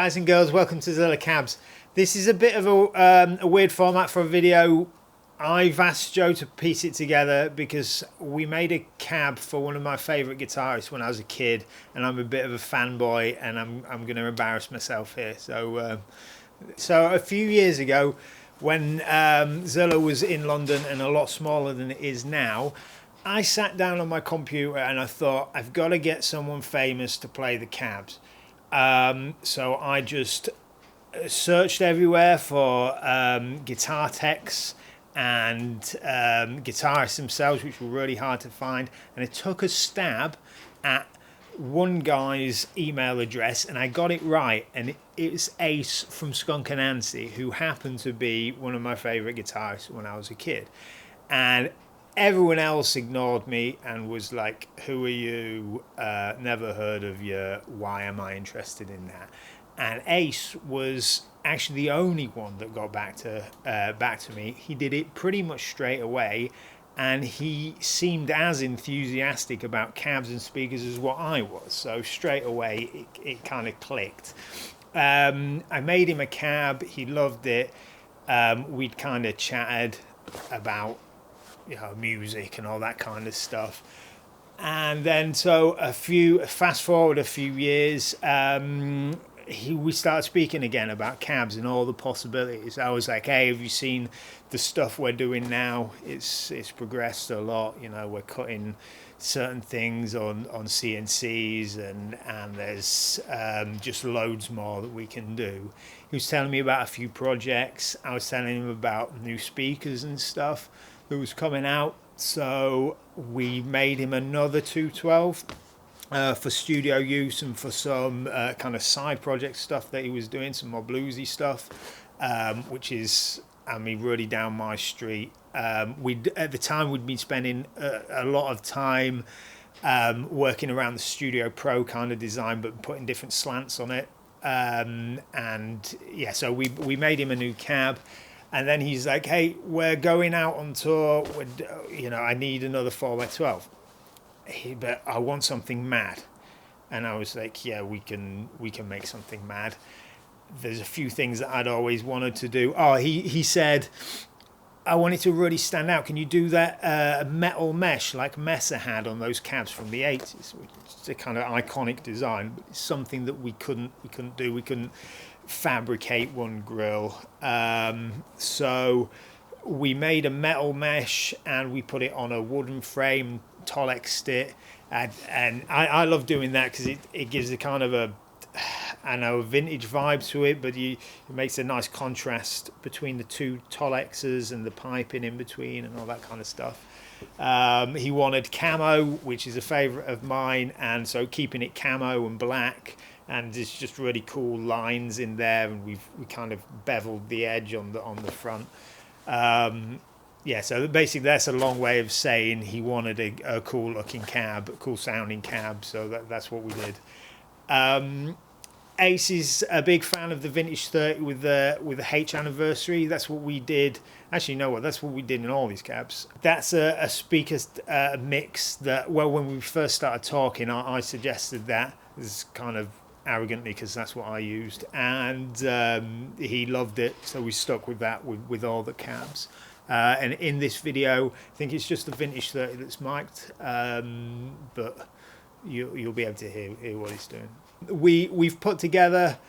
guys and girls, welcome to Zilla Cabs. This is a bit of a weird format for a video. I've asked Joe to piece it together because we made a cab for one of my favourite guitarists when I was a kid, and I'm a bit of a fanboy, and I'm going to embarrass myself here. So a few years ago, when Zilla was in London and a lot smaller than it is now, I sat down on my computer and I thought, I've got to get someone famous to play the cabs. So I just searched everywhere for guitar techs and guitarists themselves, which were really hard to find, and I took a stab at one guy's email address and I got it right, and it was Ace from Skunk Anansie, who happened to be one of my favourite guitarists when I was a kid. And everyone else ignored me and was like, who are you? Never heard of you. Why am I interested in that? And Ace was actually the only one that got back to me. He did it pretty much straight away, and he seemed as enthusiastic about cabs and speakers as what I was. So straight away it kind of clicked. I made him a cab. He loved it. We'd kind of chatted about music and all that kind of stuff, and then fast forward a few years, we started speaking again about cabs and all the possibilities. I was like, hey, have you seen the stuff we're doing now? It's progressed a lot. We're cutting certain things on CNCs, and there's just loads more that we can do. He was telling me about a few projects. I was telling him about new speakers and stuff that was coming out. So we made him another 212 for studio use and for some kind of side project stuff that he was doing, some more bluesy stuff, which is, really down my street. At the time we'd been spending a lot of time working around the Studio Pro kind of design, but putting different slants on it. So we made him a new cab. And then he's like, hey, we're going out on tour. I need another 4x12. But I want something mad. And I was like, yeah, we can make something mad. There's a few things that I'd always wanted to do. Oh, he said, I want it to really stand out. Can you do that metal mesh like Mesa had on those cabs from the 80s? It's a kind of iconic design, but it's something that we couldn't do. We couldn't fabricate one grill. So we made a metal mesh and we put it on a wooden frame, tolexed it, and I love doing that because it gives a kind of a vintage vibe to it, but it makes a nice contrast between the two tolexes and the piping in between and all that kind of stuff. He wanted camo, which is a favorite of mine, and so keeping it camo and black, and there's just really cool lines in there, and we kind of beveled the edge on the front. So basically that's a long way of saying he wanted a cool looking cab, a cool sounding cab, so that's what we did. Ace is a big fan of the vintage 30 with the H anniversary. That's what we did. Actually, you know what? That's what we did in all these cabs. That's a speaker mix that, when we first started talking, I suggested that. This is kind of arrogantly because that's what I used, and he loved it, so we stuck with that with all the cabs. And in this video, I think it's just the vintage 30 that's mic'd, but you'll be able to hear what he's doing. We've put together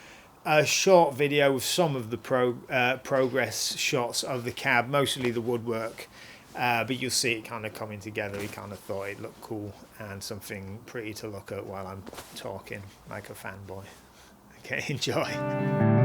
a short video with some of the progress shots of the cab, mostly the woodwork, but you'll see it kind of coming together. We kind of thought it looked cool and something pretty to look at while I'm talking like a fanboy. Okay, enjoy.